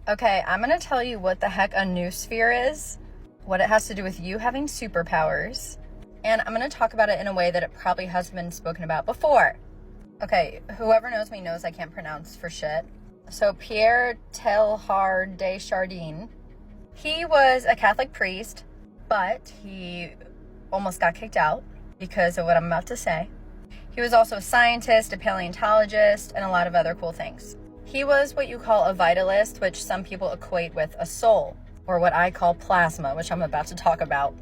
Okay, I'm going to tell you what the heck a Noosphere is, what it has to do with you having superpowers, and I'm going to talk about it in a way that it probably has been spoken about before. Okay, whoever knows me knows I can't pronounce for shit. So Pierre Teilhard de Chardin, he was a Catholic priest, but he almost got kicked out because of what I'm about to say. He was also a scientist, a paleontologist, and a lot of other cool things. He was what you call a vitalist, which some people equate with a soul, or what I call plasma, which I'm about to talk about.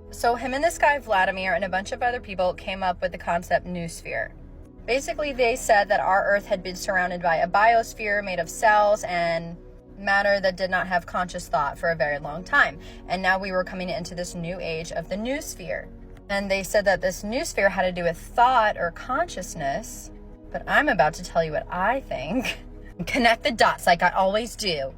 So him and this guy Vladimir and a bunch of other people came up with the concept Noosphere. Basically, they said that our Earth had been surrounded by a biosphere made of cells and matter that did not have conscious thought for a very long time. And now we were coming into this new age of the Noosphere. And they said that this Noosphere had to do with thought or consciousness, but I'm about to tell you what I think. Connect the dots like I always do.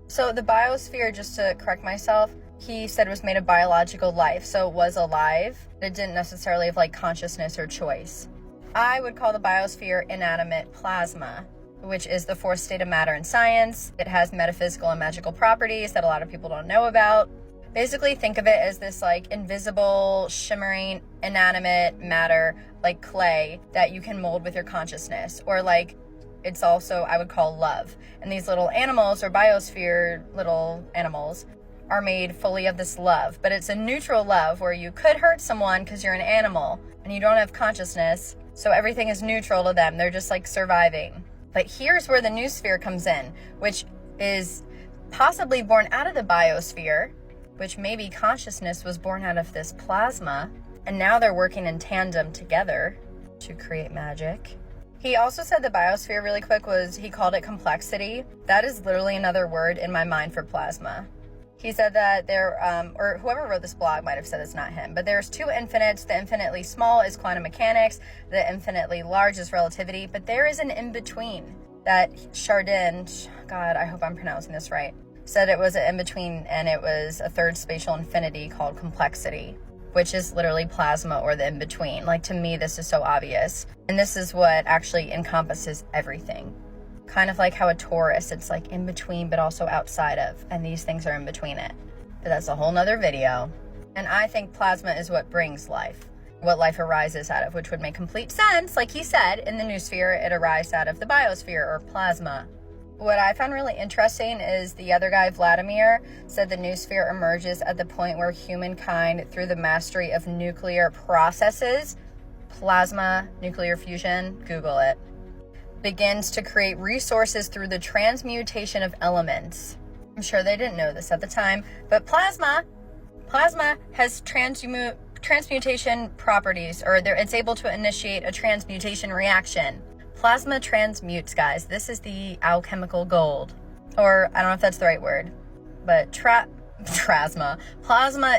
So the biosphere, just to correct myself, he said was made of biological life. So it was alive. It didn't necessarily have like consciousness or choice. I would call the biosphere inanimate plasma, which is the fourth state of matter in science. It has metaphysical and magical properties that a lot of people don't know about. Basically, think of it as this like invisible, shimmering, inanimate matter, like clay, that you can mold with your consciousness, or like it's also, I would call love. And these little animals or biosphere little animals are made fully of this love, but it's a neutral love where you could hurt someone because you're an animal and you don't have consciousness. So everything is neutral to them. They're just like surviving. But here's where the Noosphere comes in, which is possibly born out of the biosphere, which maybe consciousness was born out of this plasma. And now they're working in tandem together to create magic. He also said the biosphere, really quick, he called it complexity. That is literally another word in my mind for plasma. He said that or whoever wrote this blog might have said it's not him, but there's two infinites. The infinitely small is quantum mechanics. The infinitely large is relativity, but there is an in-between that Chardin, God, I hope I'm pronouncing this right, said it was an in-between, and it was a third spatial infinity called complexity, which is literally plasma or the in-between. Like, to me, this is so obvious. And this is what actually encompasses everything. Kind of like how a torus, it's like in between, but also outside of, and these things are in between it. But that's a whole nother video. And I think plasma is what brings life, what life arises out of, which would make complete sense. Like he said, in the Noosphere, it arises out of the biosphere or plasma. What I found really interesting is the other guy, Vladimir, said the Noosphere emerges at the point where humankind, through the mastery of nuclear processes, plasma, nuclear fusion, Google it, begins to create resources through the transmutation of elements. I'm sure they didn't know this at the time, but plasma has transmutation properties, or it's able to initiate a transmutation reaction. Plasma transmutes, guys. This is the alchemical gold. Or, I don't know if that's the right word, but plasma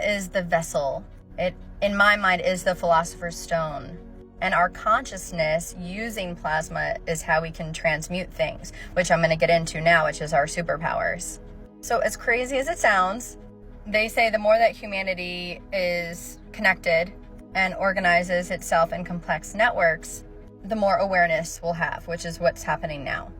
is the vessel. It, in my mind, is the philosopher's stone. And our consciousness using plasma is how we can transmute things, which I'm going to get into now, which is our superpowers. So as crazy as it sounds, they say the more that humanity is connected and organizes itself in complex networks, the more awareness we'll have, which is what's happening now.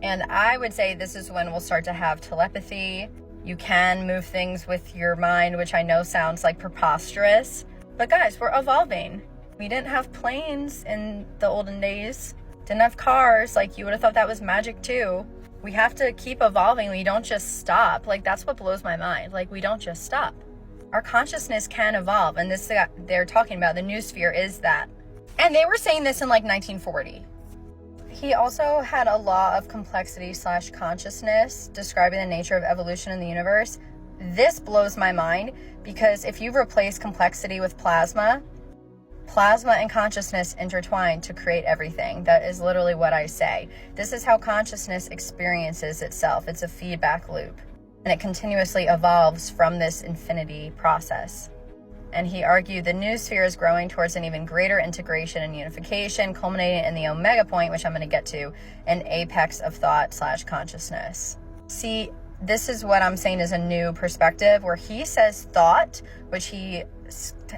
And I would say this is when we'll start to have telepathy. You can move things with your mind, which I know sounds like preposterous, but guys, we're evolving. We didn't have planes in the olden days, didn't have cars. Like, you would have thought that was magic too. We have to keep evolving. We don't just stop. Like, that's what blows my mind. Like, we don't just stop. Our consciousness can evolve, and this they're talking about, the Noosphere, is that. And they were saying this in like 1940. He also had a law of complexity / consciousness describing the nature of evolution in the universe. This blows my mind, because if you replace complexity with plasma and consciousness intertwine to create everything. That is literally what I say. This is how consciousness experiences itself. It's a feedback loop, and it continuously evolves from this infinity process. And he argued the Noosphere is growing towards an even greater integration and unification, culminating in the omega point, which I'm going to get to, an apex of thought / consciousness. See, this is what I'm saying is a new perspective, where he says thought, which he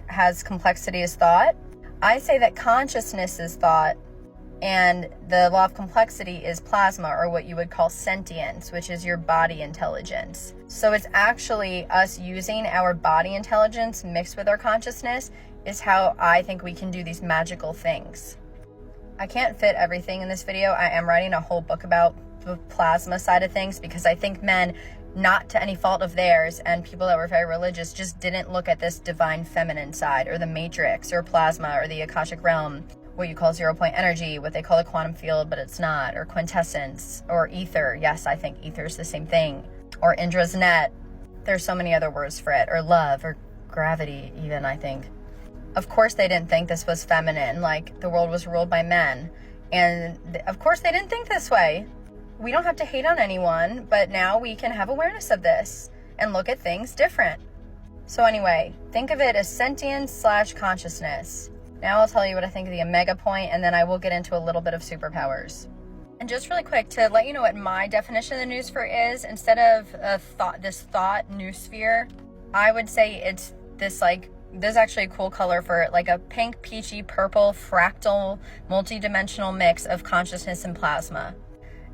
has complexity as thought. I say that consciousness is thought, And the law of complexity is plasma, or what you would call sentience, which is your body intelligence. So it's actually us using our body intelligence mixed with our consciousness is how I think we can do these magical things. I can't fit everything in this video. I am writing a whole book about the plasma side of things because I think men, not to any fault of theirs, and people that were very religious just didn't look at this divine feminine side, or the matrix, or plasma, or the Akashic realm, what you call 0-point energy, what they call a quantum field, but it's not, or quintessence, or ether. Yes, I think ether is the same thing, or Indra's net. There's so many other words for it, or love, or gravity even, I think. Of course they didn't think this was feminine, like the world was ruled by men. And of course they didn't think this way. We don't have to hate on anyone, but now we can have awareness of this and look at things different. So anyway, think of it as sentience / consciousness. Now I'll tell you what I think of the omega point, and then I will get into a little bit of superpowers. And just really quick to let you know what my definition of the noosphere is, instead of this thought noosphere, I would say it's this there's actually a cool color for it, like a pink, peachy, purple, fractal, multidimensional mix of consciousness and plasma.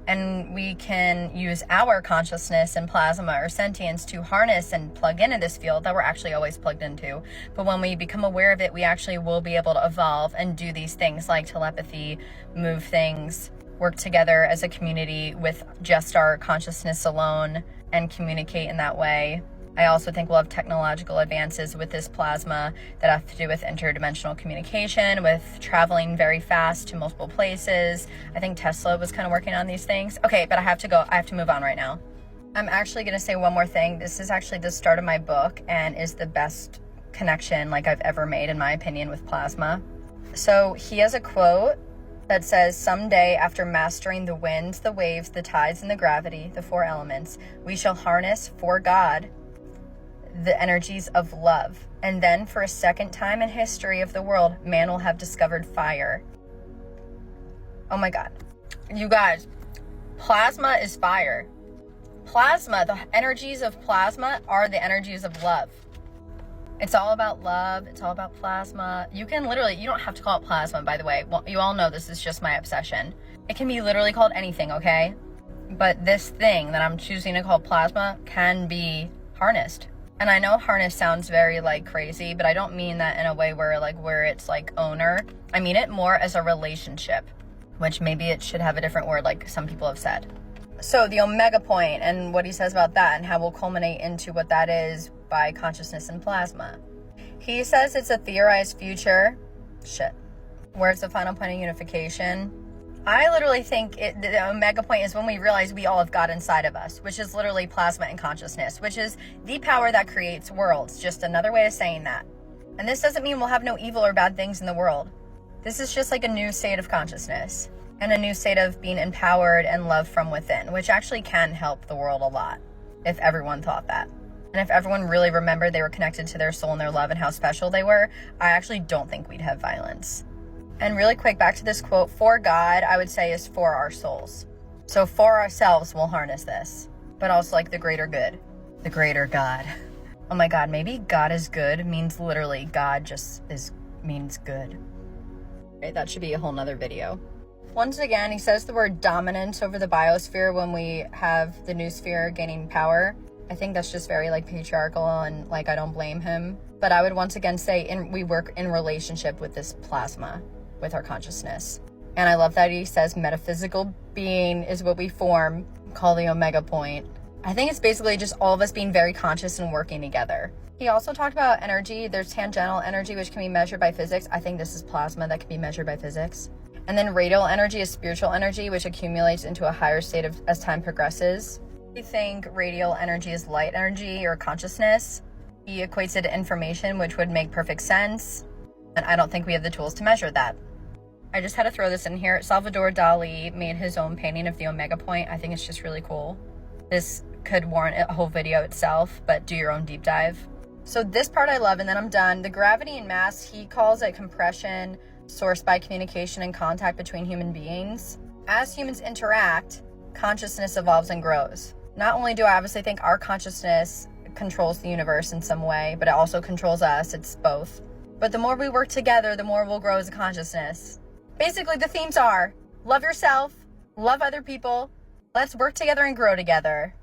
And we can use our consciousness and plasma or sentience to harness and plug into this field that we're actually always plugged into. But when we become aware of it, we actually will be able to evolve and do these things like telepathy, move things, work together as a community with just our consciousness alone and communicate in that way. I also think we'll have technological advances with this plasma that have to do with interdimensional communication, with traveling very fast to multiple places. I think Tesla was kind of working on these things. Okay, but I have to go. I have to move on right now. I'm actually going to say one more thing. This is actually the start of my book and is the best connection I've ever made, in my opinion, with plasma. So he has a quote that says, "Someday, after mastering the winds, the waves, the tides, and the gravity, the 4 elements, we shall harness for God the energies of love. And then for a second time in history of the world, man will have discovered fire." Oh my God. You guys, plasma is fire. Plasma, the energies of plasma are the energies of love. It's all about love. It's all about plasma. You can literally, you don't have to call it plasma, by the way. Well, you all know this is just my obsession. It can be literally called anything, okay? But this thing that I'm choosing to call plasma can be harnessed. And I know harness sounds very crazy, but I don't mean that in a way where it's owner. I mean it more as a relationship, which maybe it should have a different word like some people have said. So the omega point and what he says about that and how we'll culminate into what that is by consciousness and plasma. He says it's a theorized future. Where it's the final point of unification. I literally think the omega point is when we realize we all have God inside of us, which is literally plasma and consciousness, which is the power that creates worlds. Just another way of saying that. And this doesn't mean we'll have no evil or bad things in the world. This is just a new state of consciousness and a new state of being empowered and love from within, which actually can help the world a lot if everyone thought that. And if everyone really remembered they were connected to their soul and their love and how special they were, I actually don't think we'd have violence. And really quick, back to this quote, for God, I would say is for our souls. So for ourselves, we'll harness this, but also the greater good, the greater God. Oh my God, maybe God is good means literally God just means good. Okay, that should be a whole nother video. Once again, he says the word dominance over the biosphere when we have the noosphere gaining power. I think that's just very patriarchal and I don't blame him. But I would once again say we work in relationship with this plasma, with our consciousness. And I love that he says metaphysical being is what we form, call the omega point. I think it's basically just all of us being very conscious and working together. He also talked about energy. There's tangential energy, which can be measured by physics. I think this is plasma that can be measured by physics. And then radial energy is spiritual energy, which accumulates into a higher state as time progresses. I think radial energy is light energy or consciousness. He equates it to information, which would make perfect sense. And I don't think we have the tools to measure that. I just had to throw this in here. Salvador Dali made his own painting of the omega point. I think it's just really cool. This could warrant a whole video itself, but do your own deep dive. So this part I love, and then I'm done. The gravity and mass, he calls it compression, sourced by communication and contact between human beings. As humans interact, consciousness evolves and grows. Not only do I obviously think our consciousness controls the universe in some way, but it also controls us. It's both. But the more we work together, the more we'll grow as a consciousness. Basically, the themes are love yourself, love other people, let's work together and grow together.